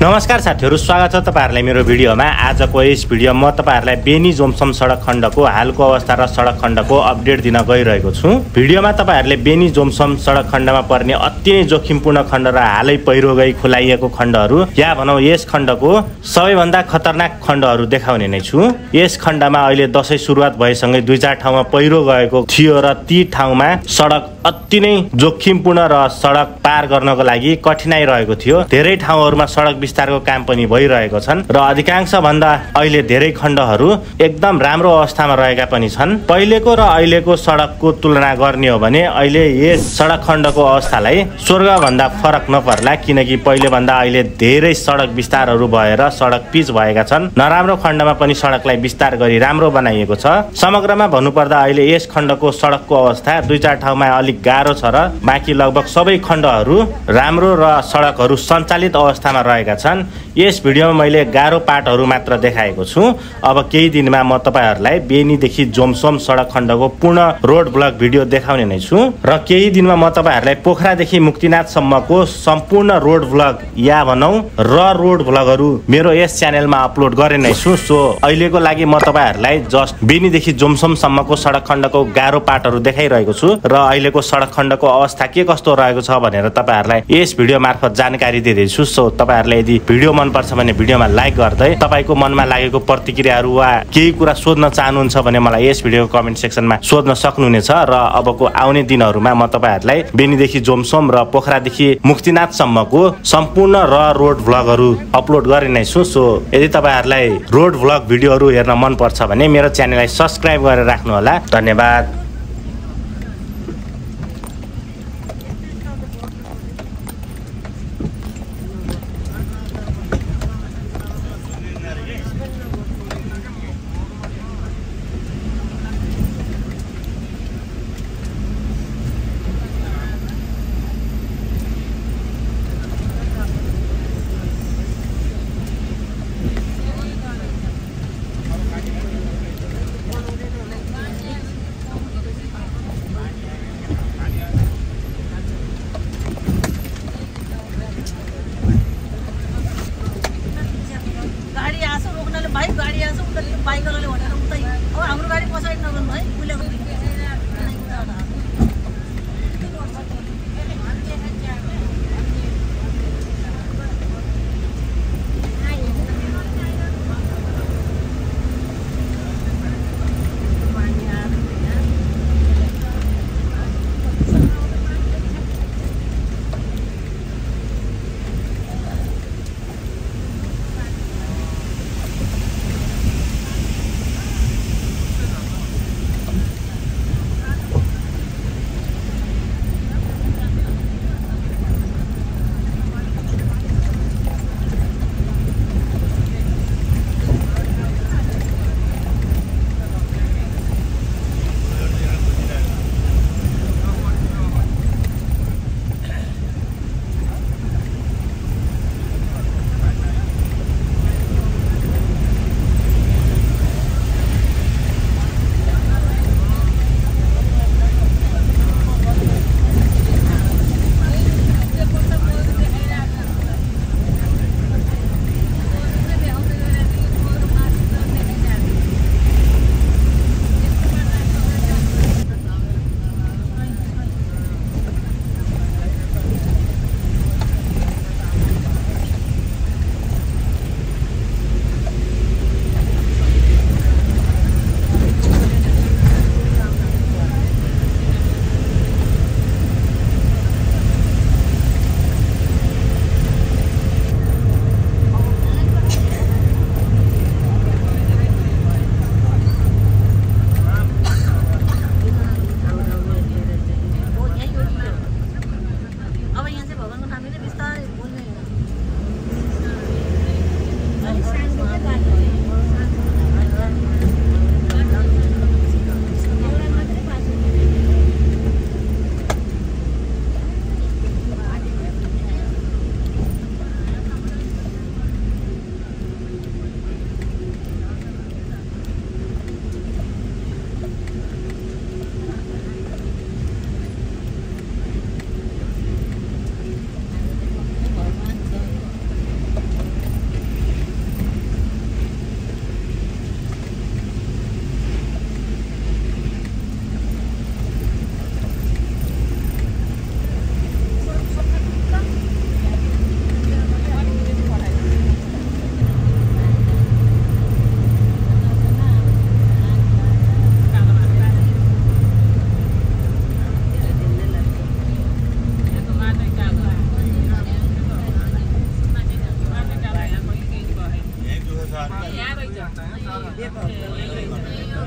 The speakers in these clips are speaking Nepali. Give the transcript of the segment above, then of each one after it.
नमस्कार साथीहरु, स्वागत छ तपाईहरुलाई मेरो भिडियोमा। आजको यस भिडियो म तपाईहरुलाई बेनी जोमसम सडक खण्डको हालको अवस्था र सडक खण्डको अपडेट दिन गइरहेको छु। भिडियोमा तपाईहरुले बेनी जोमसम सडक खण्डमा पर्ने अति नै जोखिमपूर्ण खण्ड र हालै पहिरो गई खुलाइएको खण्डहरु या भनौं यस खण्डको सबैभन्दा खतरनाक खण्डहरु देखाउने नै छु। यस खण्डमा अहिले दशैं सुरुवात भएसँगै 2-4 ठाउँमा पहिरो गएको थियो र ती ठाउँमा सडक अति नै जोखिमपूर्ण र सडक पार गर्नको लागि कठिनाइ रहेको थियो। धेरै ठाउँहरुमा सडक विस्तारको काम पनि भइरहेको छन् र अधिकांश भन्दा अहिले धेरै खण्डहरु एकदम राम्रो अवस्थामा रहेका पनि छन्। पहिलेको र अहिलेको सडकको तुलना गर्ने हो भने अहिले यस सडक खण्डको अवस्थालाई स्वर्ग भन्दा फरक नपर्ला, किनकि पहिले भन्दा अहिले धेरै सडक विस्तारहरु भएर सडक पिच भएका छन्। नराम्रो खण्डमा पनि सडकलाई विस्तार गरी राम्रो बनाइएको छ। समग्रमा भन्नुपर्दा अहिले यस खण्डको सडकको अवस्था 2-4 ठाउँमा अलिक गाह्रो छ र बाँकी लगभग सबै खण्डहरु राम्रो र सडकहरु सञ्चालित अवस्थामा रहेका छन्। यस भिडियोमा मैले गाह्रो पार्टहरु मात्र देखाएको छु। अब केही दिनमा म तपाईहरुलाई बेनीदेखि जोमसोम सडक खण्डको पूर्ण रोड ब्लक भिडियो देखाउने नै छु र केही दिनमा म तपाईहरुलाई पोखरादेखि मुक्तिनाथ सम्मको सम्पूर्ण रोड ब्लक या भनौं रोड ब्लगहरु मेरो यस च्यानलमा अपलोड गरे नै छु। सो अहिलेको लागि म तपाईहरुलाई जस्ट बेनीदेखि जोमसोम सम्मको सडक खण्डको गाह्रो पार्टहरु देखाइरहेको छु र अहिलेको सडक खण्डको अवस्था के कस्तो रहेको छ भनेर तपाईहरुलाई यस भिडियो मार्फत जानकारी दिँदै छु। सो तपाईहरुले यदि भिडियो मन पर्छ भने भिडियोमा लाइक गर्दै तपाईको मनमा लागेको प्रतिक्रियाहरु वा केही कुरा सोध्न चाहनुहुन्छ भने मलाई यस भिडियोको कमेन्ट सेक्सनमा सोध्न सक्नुहुनेछ र अबको आउने दिनहरुमा म तपाईहरुलाई बेनीदेखि जोमसोम र पोखरादेखि मुक्तिनाथ सम्मको सम्पूर्ण रोड भ्लगहरु अपलोड गर्ने नै छु। सो यदि तपाईहरुलाई रोड भ्लग भिडियोहरु हेर्न मन पर्छ भने मेरो च्यानललाई सब्स्क्राइब गरेर राख्नु होला। धन्यवाद।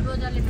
रोजाले